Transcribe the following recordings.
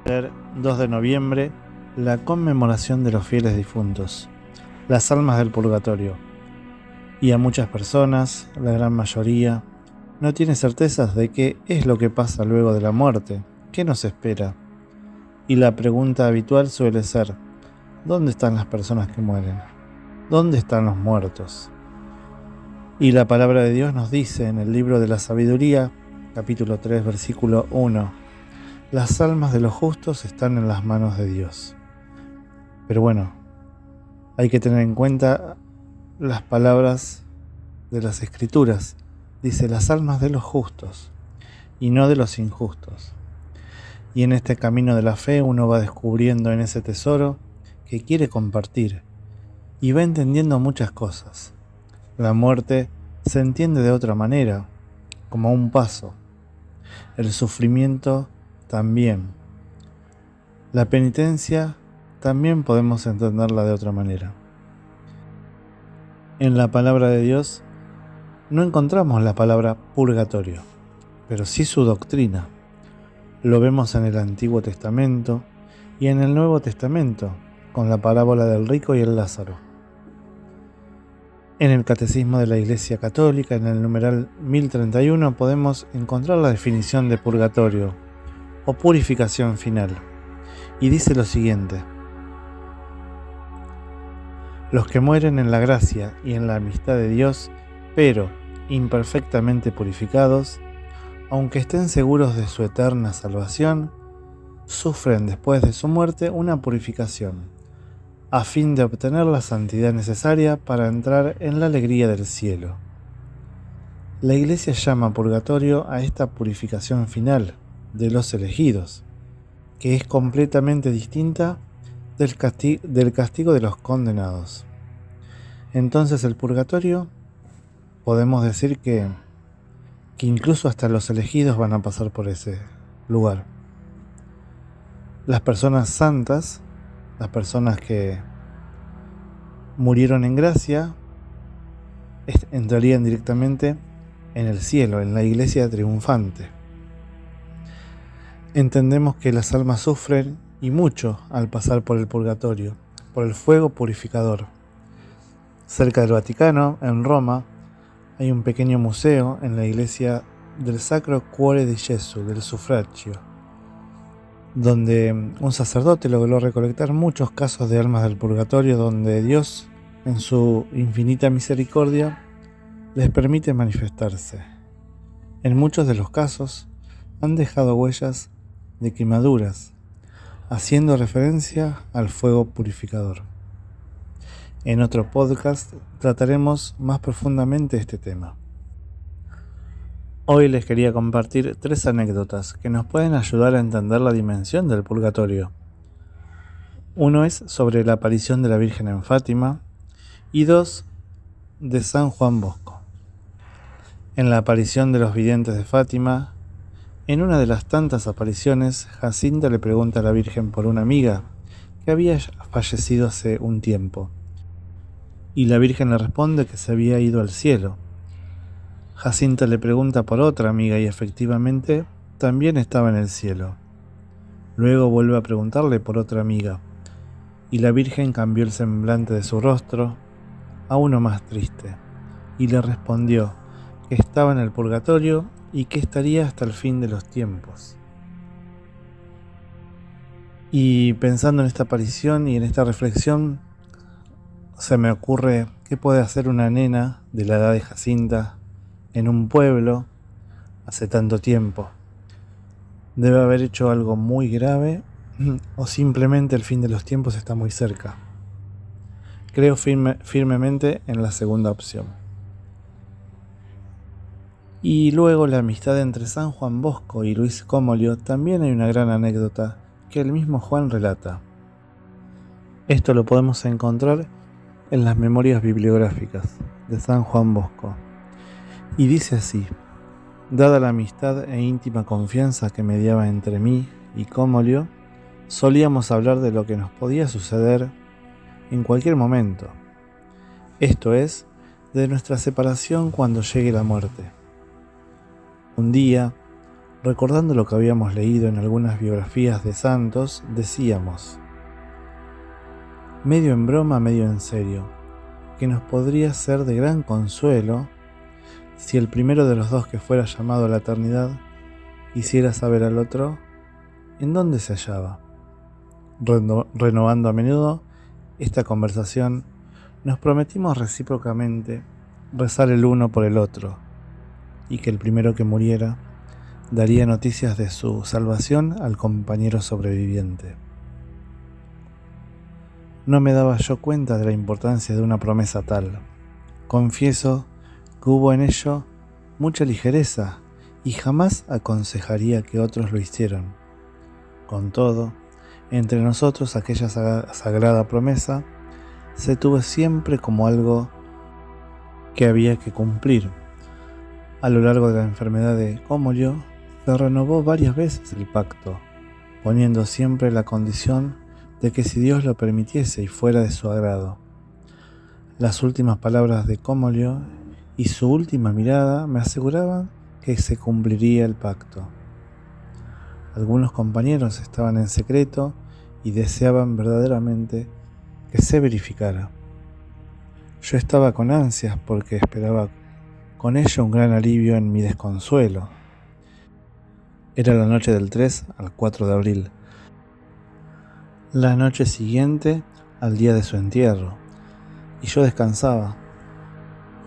El 2 de noviembre, la conmemoración de los fieles difuntos, las almas del purgatorio. Y a muchas personas, la gran mayoría, no tiene certezas de qué es lo que pasa luego de la muerte, qué nos espera. Y la pregunta habitual suele ser, ¿dónde están las personas que mueren? ¿Dónde están los muertos? Y la palabra de Dios nos dice en el libro de la sabiduría, capítulo 3, versículo 1, las almas de los justos están en las manos de Dios. Pero bueno, hay que tener en cuenta las palabras de las Escrituras. Dice las almas de los justos y no de los injustos. Y en este camino de la fe uno va descubriendo en ese tesoro que quiere compartir y va entendiendo muchas cosas. La muerte se entiende de otra manera, como un paso. El sufrimiento también. La penitencia también podemos entenderla de otra manera. En la palabra de Dios no encontramos la palabra purgatorio, pero sí su doctrina. Lo vemos en el Antiguo Testamento y en el Nuevo Testamento, con la parábola del rico y el Lázaro. En el Catecismo de la Iglesia Católica, en el numeral 1031, podemos encontrar la definición de purgatorio o purificación final, y dice lo siguiente: los que mueren en la gracia y en la amistad de Dios, pero imperfectamente purificados, aunque estén seguros de su eterna salvación, sufren después de su muerte una purificación, a fin de obtener la santidad necesaria para entrar en la alegría del cielo. La Iglesia llama purgatorio a esta purificación final de los elegidos, que es completamente distinta del castigo de los condenados. Entonces el purgatorio, podemos decir que incluso hasta los elegidos van a pasar por ese lugar. Las personas santas, las personas que murieron en gracia, entrarían directamente en el cielo, en la iglesia triunfante. Entendemos que las almas sufren y mucho al pasar por el purgatorio, por el fuego purificador. Cerca del Vaticano, en Roma, hay un pequeño museo en la iglesia del Sacro Cuore di Gesù, del Sufragio, donde un sacerdote logró recolectar muchos casos de almas del purgatorio donde Dios, en su infinita misericordia, les permite manifestarse. En muchos de los casos han dejado huellas de quemaduras, haciendo referencia al fuego purificador. En otro podcast trataremos más profundamente este tema. Hoy les quería compartir 3 anécdotas que nos pueden ayudar a entender la dimensión del purgatorio. Uno es sobre la aparición de la Virgen en Fátima y 2 de San Juan Bosco. En la aparición de los videntes de Fátima, en una de las tantas apariciones, Jacinta le pregunta a la Virgen por una amiga que había fallecido hace un tiempo, y la Virgen le responde que se había ido al cielo. Jacinta le pregunta por otra amiga y efectivamente también estaba en el cielo. Luego vuelve a preguntarle por otra amiga, y la Virgen cambió el semblante de su rostro a uno más triste, y le respondió que estaba en el purgatorio y que estaría hasta el fin de los tiempos. Y pensando en esta aparición y en esta reflexión, se me ocurre qué puede hacer una nena de la edad de Jacinta en un pueblo hace tanto tiempo. Debe haber hecho algo muy grave o simplemente el fin de los tiempos está muy cerca. Creo firmemente en la segunda opción. Y luego la amistad entre San Juan Bosco y Luis Comolio, también hay una gran anécdota que el mismo Juan relata. Esto lo podemos encontrar en las memorias bibliográficas de San Juan Bosco. Y dice así: dada la amistad e íntima confianza que mediaba entre mí y Comolio, solíamos hablar de lo que nos podía suceder en cualquier momento, esto es, de nuestra separación cuando llegue la muerte. Un día, recordando lo que habíamos leído en algunas biografías de santos, decíamos, medio en broma, medio en serio, que nos podría ser de gran consuelo si el primero de los dos que fuera llamado a la eternidad hiciera saber al otro en dónde se hallaba. Renovando a menudo esta conversación, nos prometimos recíprocamente rezar el uno por el otro, y que el primero que muriera daría noticias de su salvación al compañero sobreviviente. No me daba yo cuenta de la importancia de una promesa tal. Confieso que hubo en ello mucha ligereza y jamás aconsejaría que otros lo hicieran. Con todo, entre nosotros aquella sagrada promesa se tuvo siempre como algo que había que cumplir. A lo largo de la enfermedad de Comolio se renovó varias veces el pacto, poniendo siempre la condición de que si Dios lo permitiese y fuera de su agrado. Las últimas palabras de Comolio y su última mirada me aseguraban que se cumpliría el pacto. Algunos compañeros estaban en secreto y deseaban verdaderamente que se verificara. Yo estaba con ansias porque esperaba con ello un gran alivio en mi desconsuelo. Era la noche del 3 al 4 de abril, la noche siguiente al día de su entierro, y yo descansaba,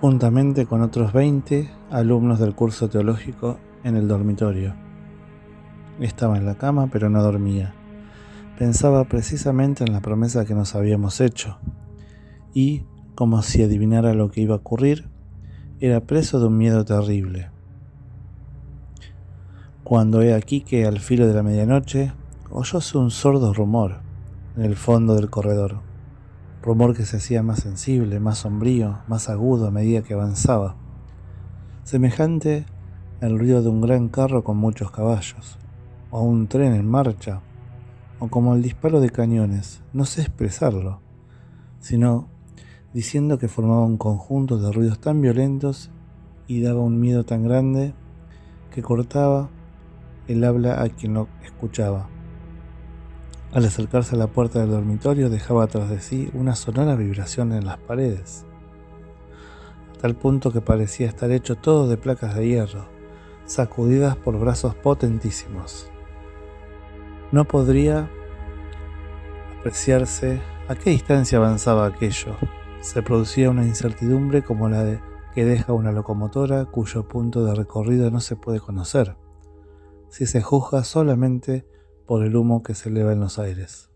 juntamente con otros 20 alumnos del curso teológico en el dormitorio. Estaba en la cama, pero no dormía. Pensaba precisamente en la promesa que nos habíamos hecho, y, como si adivinara lo que iba a ocurrir, era preso de un miedo terrible. Cuando he aquí que al filo de la medianoche oyóse un sordo rumor en el fondo del corredor, rumor que se hacía más sensible, más sombrío, más agudo a medida que avanzaba, semejante al ruido de un gran carro con muchos caballos, o un tren en marcha, o como el disparo de cañones, no sé expresarlo, sino diciendo que formaba un conjunto de ruidos tan violentos y daba un miedo tan grande que cortaba el habla a quien lo escuchaba. Al acercarse a la puerta del dormitorio dejaba tras de sí una sonora vibración en las paredes, a tal punto que parecía estar hecho todo de placas de hierro, sacudidas por brazos potentísimos. No podría apreciarse a qué distancia avanzaba aquello. Se producía una incertidumbre como la de que deja una locomotora cuyo punto de recorrido no se puede conocer, si se juzga solamente por el humo que se eleva en los aires.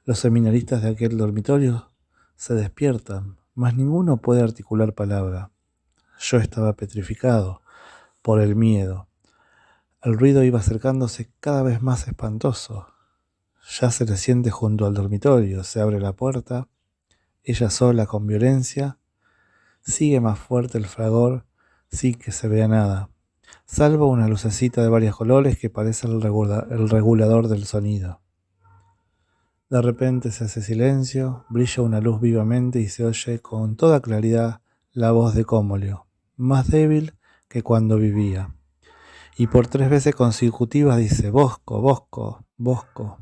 Los seminaristas de aquel dormitorio se despiertan, mas ninguno puede articular palabra. Yo estaba petrificado por el miedo. El ruido iba acercándose cada vez más espantoso. Ya se le siente junto al dormitorio, se abre la puerta, ella sola con violencia, sigue más fuerte el fragor sin que se vea nada, salvo una lucecita de varios colores que parece el regulador del sonido. De repente se hace silencio, brilla una luz vivamente y se oye con toda claridad la voz de Comolio, más débil que cuando vivía. Y por 3 veces consecutivas dice: Bosco, Bosco, Bosco,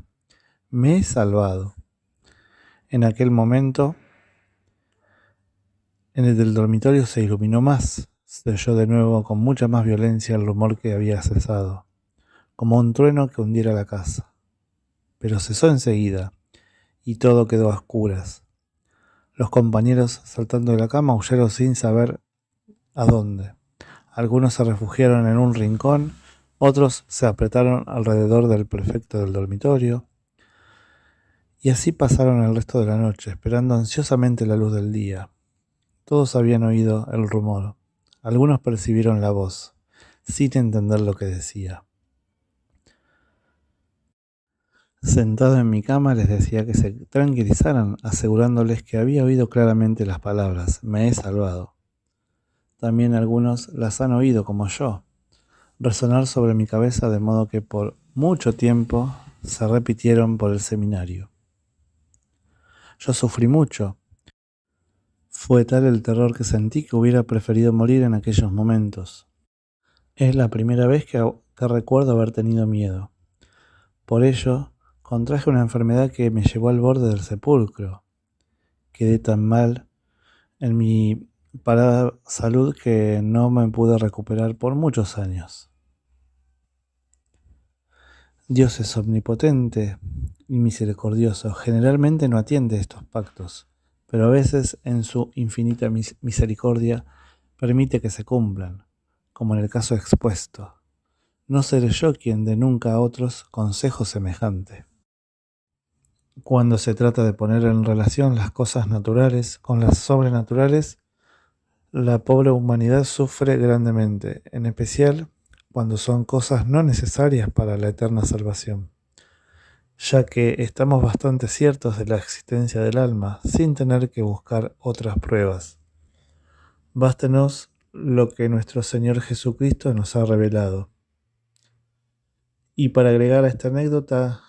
me he salvado. En aquel momento, en el del dormitorio se iluminó más, se oyó de nuevo con mucha más violencia el rumor que había cesado, como un trueno que hundiera la casa. Pero cesó enseguida, y todo quedó a oscuras. Los compañeros, saltando de la cama, huyeron sin saber a dónde. Algunos se refugiaron en un rincón, otros se apretaron alrededor del prefecto del dormitorio, y así pasaron el resto de la noche, esperando ansiosamente la luz del día. Todos habían oído el rumor, algunos percibieron la voz, sin entender lo que decía. Sentado en mi cama les decía que se tranquilizaran, asegurándoles que había oído claramente las palabras, me he salvado. También algunos las han oído como yo, resonar sobre mi cabeza de modo que por mucho tiempo se repitieron por el seminario. Yo sufrí mucho. Fue tal el terror que sentí que hubiera preferido morir en aquellos momentos. Es la primera vez que recuerdo haber tenido miedo. Por ello, contraje una enfermedad que me llevó al borde del sepulcro. Quedé tan mal en mi parada salud que no me pude recuperar por muchos años. Dios es omnipotente y misericordioso. Generalmente no atiende estos pactos, pero a veces en su infinita misericordia permite que se cumplan, como en el caso expuesto. No seré yo quien dé nunca a otros consejo semejante. Cuando se trata de poner en relación las cosas naturales con las sobrenaturales, la pobre humanidad sufre grandemente, en especial cuando son cosas no necesarias para la eterna salvación, ya que estamos bastante ciertos de la existencia del alma sin tener que buscar otras pruebas. Bástenos lo que nuestro Señor Jesucristo nos ha revelado. Y para agregar a esta anécdota,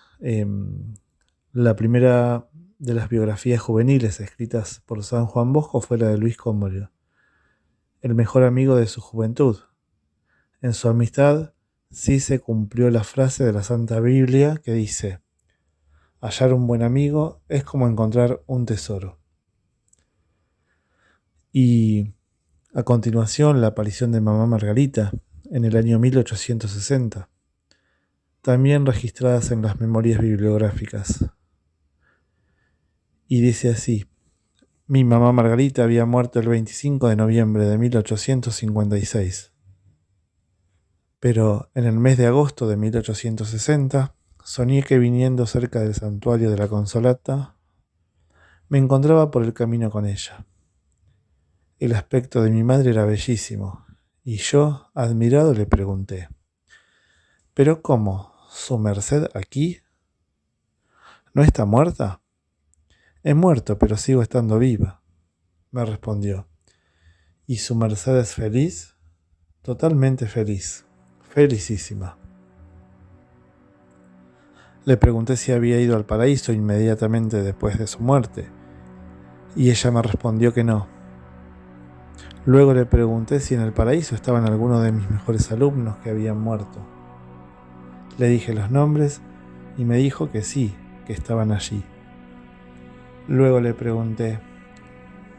la primera de las biografías juveniles escritas por San Juan Bosco fue la de Luis Cómorio, el mejor amigo de su juventud. En su amistad sí se cumplió la frase de la Santa Biblia que dice: hallar un buen amigo es como encontrar un tesoro. Y a continuación la aparición de Mamá Margarita en el año 1860, también registradas en las memorias bibliográficas. Y dice así: mi mamá Margarita había muerto el 25 de noviembre de 1856. Pero en el mes de agosto de 1860 soñé que viniendo cerca del santuario de la Consolata me encontraba por el camino con ella. El aspecto de mi madre era bellísimo y yo, admirado, le pregunté: ¿pero cómo? ¿Su merced aquí? ¿No está muerta? He muerto, pero sigo estando viva, me respondió. ¿Y su merced es feliz? Totalmente feliz, felicísima. Le pregunté si había ido al paraíso inmediatamente después de su muerte, y ella me respondió que no. Luego le pregunté si en el paraíso estaban algunos de mis mejores alumnos que habían muerto. Le dije los nombres y me dijo que sí, que estaban allí. Luego le pregunté: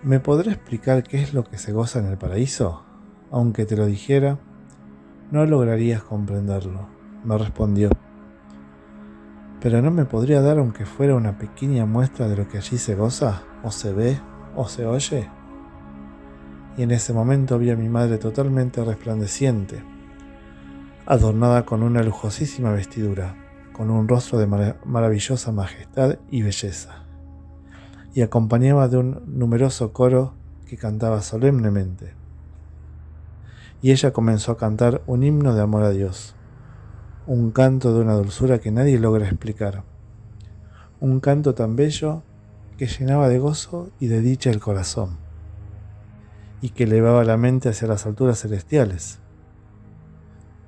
¿me podrá explicar qué es lo que se goza en el paraíso? Aunque te lo dijera, no lograrías comprenderlo, me respondió. ¿Pero no me podría dar aunque fuera una pequeña muestra de lo que allí se goza, o se ve, o se oye? Y en ese momento vi a mi madre totalmente resplandeciente, adornada con una lujosísima vestidura, con un rostro de maravillosa majestad y belleza, y acompañaba de un numeroso coro que cantaba solemnemente. Y ella comenzó a cantar un himno de amor a Dios, un canto de una dulzura que nadie logra explicar, un canto tan bello que llenaba de gozo y de dicha el corazón, y que elevaba la mente hacia las alturas celestiales.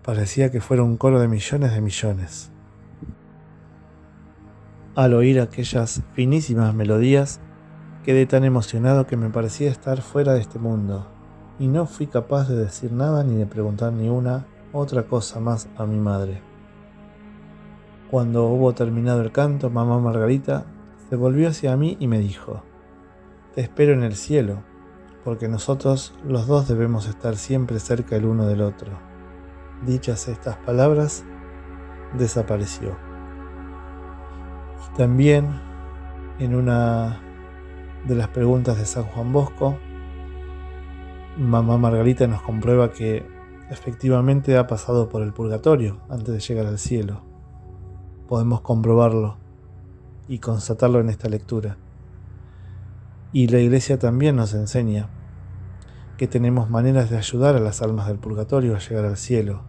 Parecía que fuera un coro de millones. Al oír aquellas finísimas melodías, quedé tan emocionado que me parecía estar fuera de este mundo, y no fui capaz de decir nada ni de preguntar ni una otra cosa más a mi madre. Cuando hubo terminado el canto, mamá Margarita se volvió hacia mí y me dijo: te espero en el cielo, porque nosotros los dos debemos estar siempre cerca el uno del otro. Dichas estas palabras, desapareció. Y también, en una de las preguntas de San Juan Bosco, mamá Margarita nos comprueba que efectivamente ha pasado por el purgatorio antes de llegar al cielo. Podemos comprobarlo y constatarlo en esta lectura. Y la Iglesia también nos enseña que tenemos maneras de ayudar a las almas del purgatorio a llegar al cielo.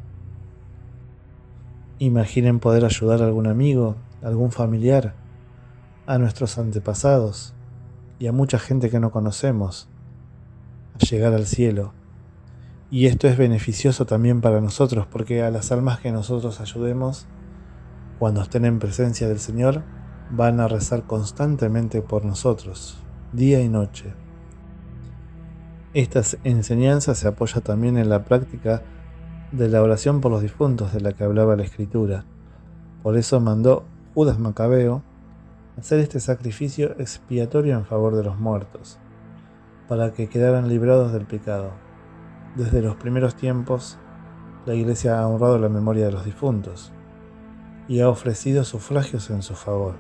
Imaginen poder ayudar a algún amigo a algún familiar, a nuestros antepasados y a mucha gente que no conocemos a llegar al cielo. Y esto es beneficioso también para nosotros, porque a las almas que nosotros ayudemos, cuando estén en presencia del Señor, van a rezar constantemente por nosotros, día y noche. Esta enseñanza se apoya también en la práctica de la oración por los difuntos de la que hablaba la Escritura. Por eso mandó Judas Macabeo hacer este sacrificio expiatorio en favor de los muertos, para que quedaran librados del pecado. Desde los primeros tiempos, la Iglesia ha honrado la memoria de los difuntos y ha ofrecido sufragios en su favor,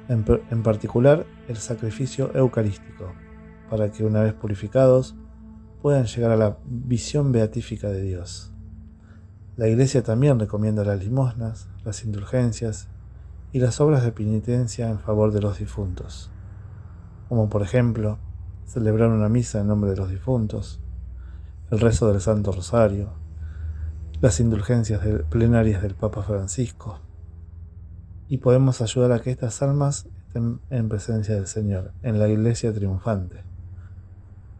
en particular el sacrificio eucarístico, para que una vez purificados puedan llegar a la visión beatífica de Dios. La Iglesia también recomienda las limosnas, las indulgencias y las obras de penitencia en favor de los difuntos, como por ejemplo celebrar una misa en nombre de los difuntos, el rezo del Santo Rosario, las indulgencias plenarias del Papa Francisco, y podemos ayudar a que estas almas estén en presencia del Señor, en la Iglesia triunfante.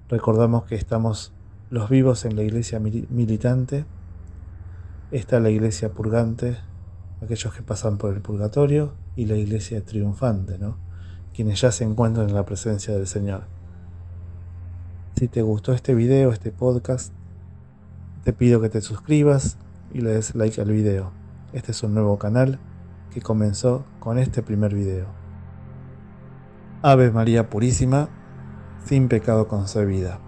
Recordamos que estamos los vivos en la Iglesia militante, está la Iglesia purgante, aquellos que pasan por el purgatorio, y la Iglesia triunfante, ¿no? Quienes ya se encuentran en la presencia del Señor. Si te gustó este video, este podcast, te pido que te suscribas y le des like al video. Este es un nuevo canal que comenzó con este primer video. Ave María Purísima, sin pecado concebida.